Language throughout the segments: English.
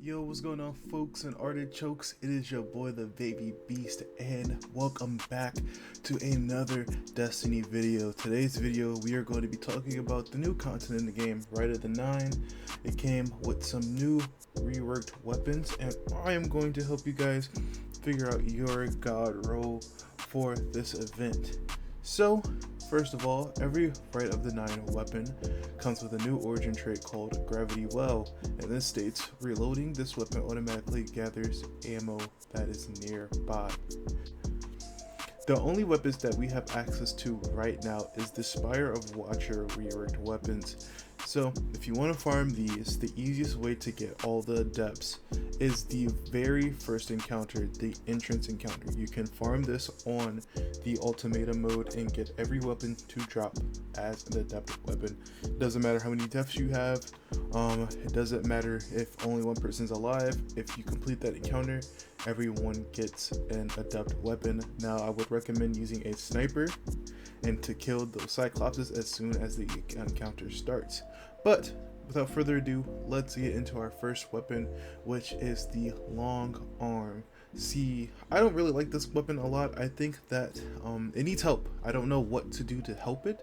Yo, what's going on, folks and artichokes? It is your boy, the Baby Beast, and welcome back to another Destiny video. Today's video, we are going to be talking about the new content in the game, Rite of the 9. It came with some new reworked weapons, and I am going to help you guys figure out your god role for this event. So, first of all, every Rite of the 9 weapon comes with a new origin trait called Gravity Well, and this states reloading this weapon automatically gathers ammo that is nearby. The only weapons that we have access to right now is the Spire of Watcher reworked weapons. So if you want to farm these, the easiest way to get all the adepts is the very first encounter, the entrance encounter. You can farm this on the ultimatum mode and get every weapon to drop as an adept weapon. It doesn't matter how many deaths you have, it doesn't matter if only one person's alive. If you complete that encounter, everyone gets an adept weapon. Now I would recommend using a sniper and to kill those cyclopses as soon as the encounter starts. But without further ado, let's get into our first weapon, which is the long arm. See, I don't really like this weapon a lot. I think that it needs help. I don't know what to do to help it,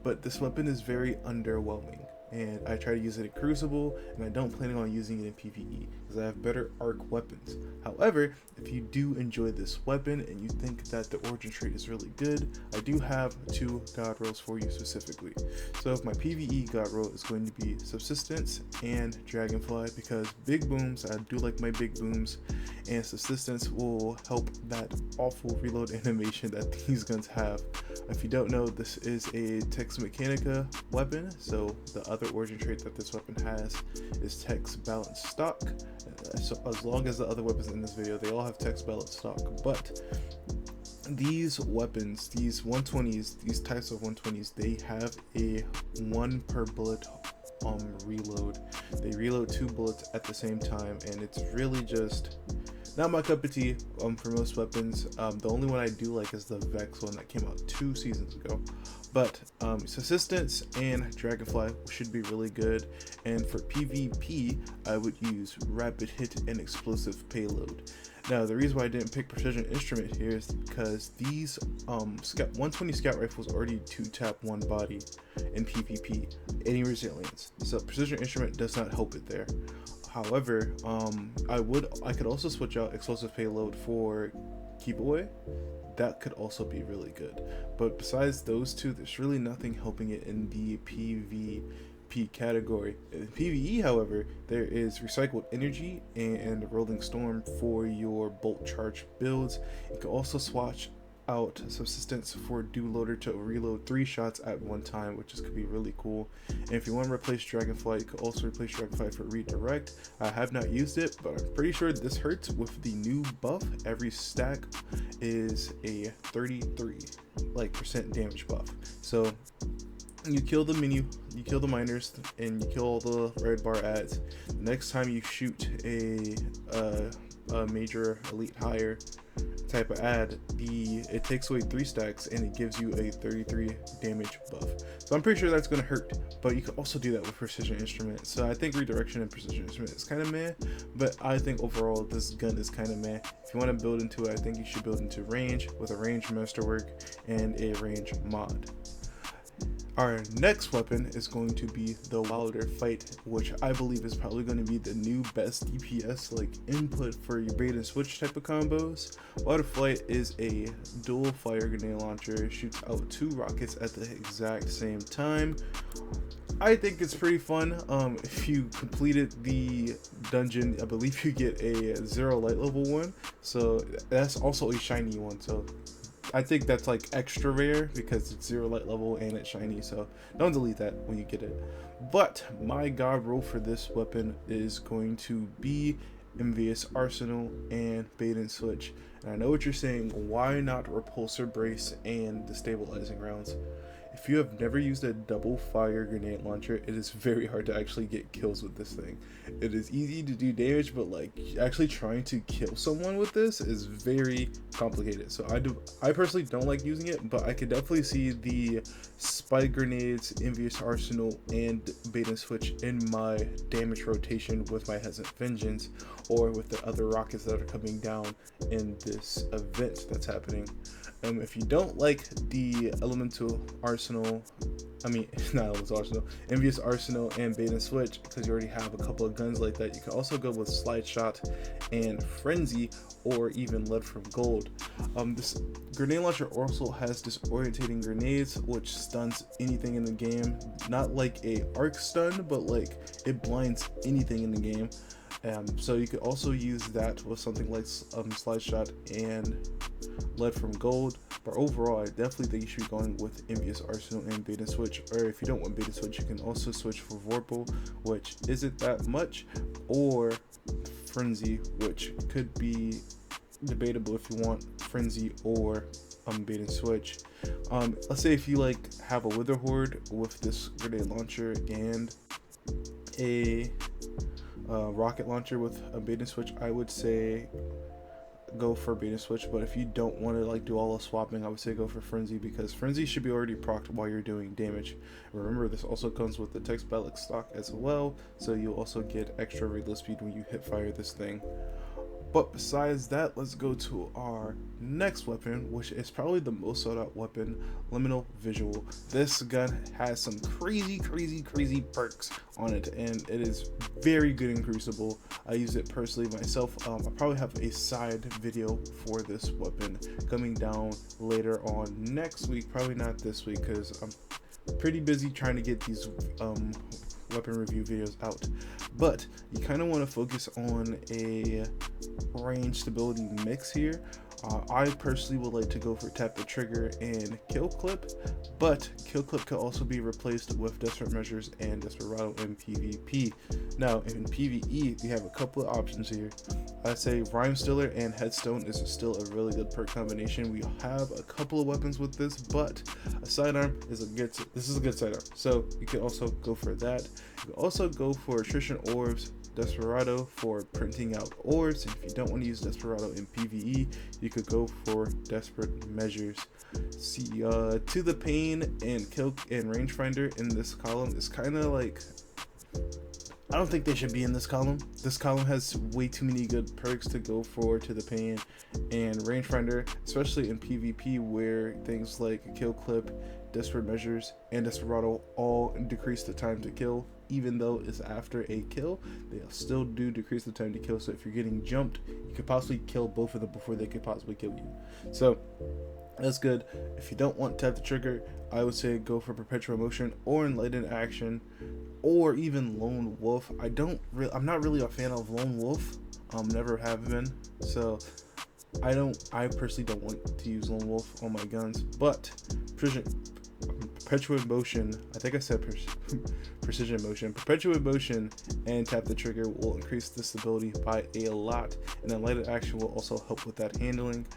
but this weapon is very underwhelming. And I try to use it in Crucible, and I don't plan on using it in PvE because I have better arc weapons. However, if you do enjoy this weapon and you think that the origin trait is really good, I do have two god rolls for you specifically. So my PvE god roll is going to be Subsistence and Dragonfly, because big booms, I do like my big booms, and Subsistence will help that awful reload animation that these guns have. If you don't know, this is a Tex Mechanica weapon, so the other origin trait that this weapon has is Tex Balanced Stock. So as long as the other weapons in this video, they all have Tex Balanced Stock, but these weapons, these 120s, these types of 120s, they have a 1 per bullet reload. They reload 2 bullets at the same time, and it's really just not my cup of tea for most weapons. The only one I do like is the Vex one that came out 2 seasons ago. But Subsistence and Dragonfly should be really good. And for PvP, I would use Rapid Hit and Explosive Payload. Now, the reason why I didn't pick Precision Instrument here is because these 120 Scout Rifles already 2-tap one body in PvP, any resilience. So Precision Instrument does not help it there. However, I could also switch out Explosive Payload for Keep Away. That could also be really good. But besides those two, there's really nothing helping it in the PvP category. In PvE, however, there is Recycled Energy and Rolling Storm for your bolt charge builds. You can also swatch out Subsistence for Dew Loader to reload 3 shots at one time, which could be really cool. And if you want to replace Dragonfly, you could also replace Dragonfly for Redirect. I have not used it, but I'm pretty sure this hurts. With the new buff, every stack is a 33% damage buff. So you kill the miners, and you kill all the red bar ads. The next time you shoot a major elite higher type of ad, it takes away 3 stacks and it gives you a 33 damage buff. So I'm pretty sure that's going to hurt, but you can also do that with Precision Instrument. So I think Redirection and Precision Instrument is kind of meh, but I think overall this gun is kind of meh. If you want to build into it, I think you should build into range with a range masterwork and a range mod. Our next weapon is going to be the Wilder Fight, which I believe is probably going to be the new best DPS input for your bait and switch type of combos. Wilder Fight is a dual fire grenade launcher. It shoots out 2 rockets at the exact same time. I think it's pretty fun. If you completed the dungeon, I believe you get a 0 light level one, so that's also a shiny one. So I think that's extra rare because it's 0 light level and it's shiny, so don't delete that when you get it. But my god roll for this weapon is going to be Envious Arsenal and Bait and Switch. And I know what you're saying, why not Repulsor Brace and Destabilizing Rounds? if you have never used a double fire grenade launcher, it is very hard to actually get kills with this thing. It is easy to do damage, but like actually trying to kill someone with this is very complicated. So I personally don't like using it, but I could definitely see the spike grenades, envious arsenal, and bait and switch in my damage rotation with my Hesitant Vengeance, or with the other rockets that are coming down in this event that's happening. If you don't like the elemental arsenal, not elemental arsenal, envious arsenal and bait and switch, because you already have a couple of guns like that, you can also go with slide shot and frenzy, or even lead from gold. This grenade launcher also has disorientating grenades, which stuns anything in the game. Not like a arc stun, but like it blinds anything in the game. So you could also use that with something like slide shot and lead from gold. But overall, I definitely think you should be going with envious arsenal and bait and switch. Or if you don't want bait and switch, you can also switch for vorpal, which isn't that much, or frenzy, which could be debatable if you want frenzy or bait and switch. Let's say if you like have a wither horde with this grenade launcher and a rocket launcher with a bait and switch, I would say go for bait and switch. But if you don't want to like do all the swapping, I would say go for frenzy, because frenzy should be already procced while you're doing damage. Remember, this also comes with the text Bellic stock as well, so you'll also get extra reload speed when you hip fire this thing. But besides that, let's go to our next weapon, which is probably the most sought out weapon, Liion Visual. This gun has some crazy perks on it, and it is very good in Crucible. I use it personally myself. I probably have a side video for this weapon coming down later on next week, probably not this week, because I'm pretty busy trying to get these weapon review videos out. But you kind of want to focus on a range stability mix here. I personally would like to go for tap the trigger and kill clip, but kill clip can also be replaced with desperate measures and desperado in PvP. Now in PvE, you have a couple of options here. I'd say Rhyme Stiller and Headstone is still a really good perk combination. We have a couple of weapons with this, but a sidearm is a good sidearm, so you can also go for that. You can also go for attrition orbs, Desperado for printing out orbs, and if you don't want to use Desperado in PvE, you could go for Desperate Measures. See, To the Pain and Kill and Rangefinder in this column is kind of like, I don't think they should be in this column. This column has way too many good perks to go for To the Pain and Rangefinder, especially in PvP, where things like Kill Clip, Desperate Measures, and Desperado all decrease the time to kill. Even though it's after a kill, they still do decrease the time to kill. So if you're getting jumped, you could possibly kill both of them before they could possibly kill you. So that's good. If you don't want tap the trigger, I would say go for Perpetual Motion or Enlightened Action, or even Lone Wolf. I'm not really a fan of Lone Wolf. Never have been. So I personally don't want to use Lone Wolf on my guns. But Perpetual Motion, I think I said Precision Motion. Perpetual Motion and tap the trigger will increase the stability by a lot, and then Enlightened Action will also help with that handling.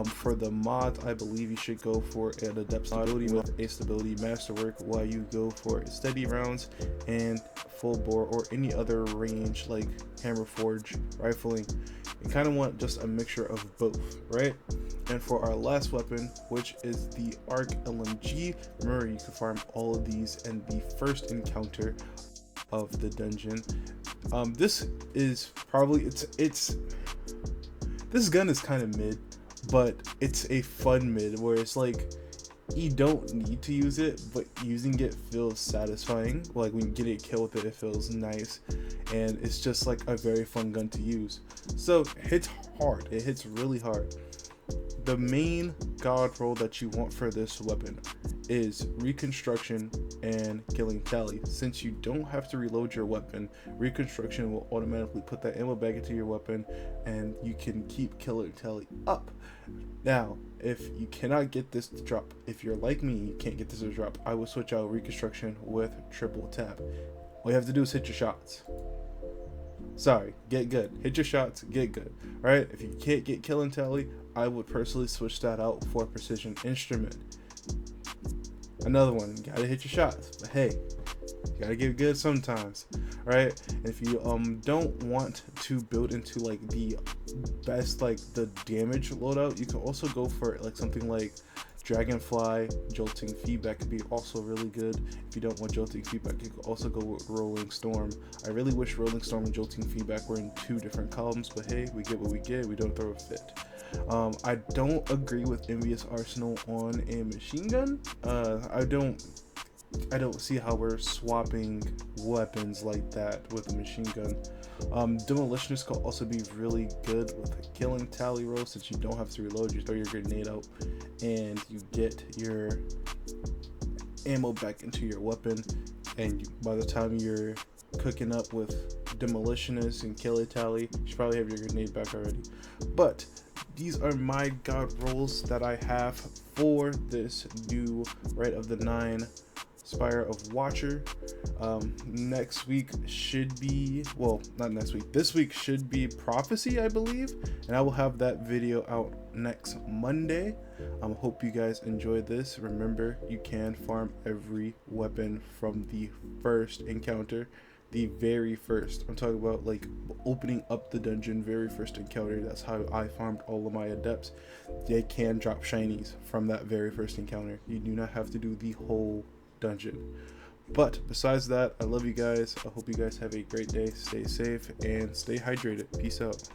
For the mods, I believe you should go for an Adept Stability with a Stability Masterwork, while you go for Steady Rounds and Full Bore, or any other range like Hammer Forge, Rifling. You kind of want just a mixture of both, right? And for our last weapon, which is the Arc LMG, remember you can farm all of these in the first encounter of the dungeon. This is probably, this gun is kind of mid, but it's a fun mid where it's like you don't need to use it, but using it feels satisfying. Like when you get a kill with it, it feels nice, and it's just like a very fun gun to use. So it hits hard, it hits really hard. The main god roll that you want for this weapon is Reconstruction and Killing Tally. Since you don't have to reload your weapon, Reconstruction will automatically put that ammo back into your weapon, and you can keep Killing Tally up. Now, if you cannot get this to drop, if you're like me, you can't get this to drop, I will switch out Reconstruction with Triple Tap. All you have to do is hit your shots. Sorry, get good. Hit your shots, get good. Right? If you can't get Kill and Tally, I would personally switch that out for Precision Instrument. Another one, you gotta hit your shots, but hey, you gotta get good sometimes, right? And if you don't want to build into like the best, like the damage loadout, you can also go for like something like Dragonfly. Jolting feedback could be also really good. If you don't want jolting feedback, you could also go with Rolling Storm. I really wish Rolling Storm and jolting feedback were in 2 different columns, but hey, we get what we get. We don't throw a fit. I don't agree with Envious Arsenal on a machine gun. I don't see how we're swapping weapons like that with a machine gun. Demolitionist could also be really good with a killing tally roll, since you don't have to reload. You throw your grenade out and you get your ammo back into your weapon, and by the time you're cooking up with Demolitionist and killing tally, you should probably have your grenade back already. But these are my god rolls that I have for this new Rite of the 9 Spire of Watcher. Next week should be, well, not next week, this week should be Prophecy, I believe, and I will have that video out next Monday. Hope you guys enjoyed this. Remember, you can farm every weapon from the first encounter, the very first. I'm talking about like opening up the dungeon, very first encounter. That's how I farmed all of my adepts. They can drop shinies from that very first encounter. You do not have to do the whole dungeon. But besides that, I love you guys. I hope you guys have a great day. Stay safe and stay hydrated. Peace out.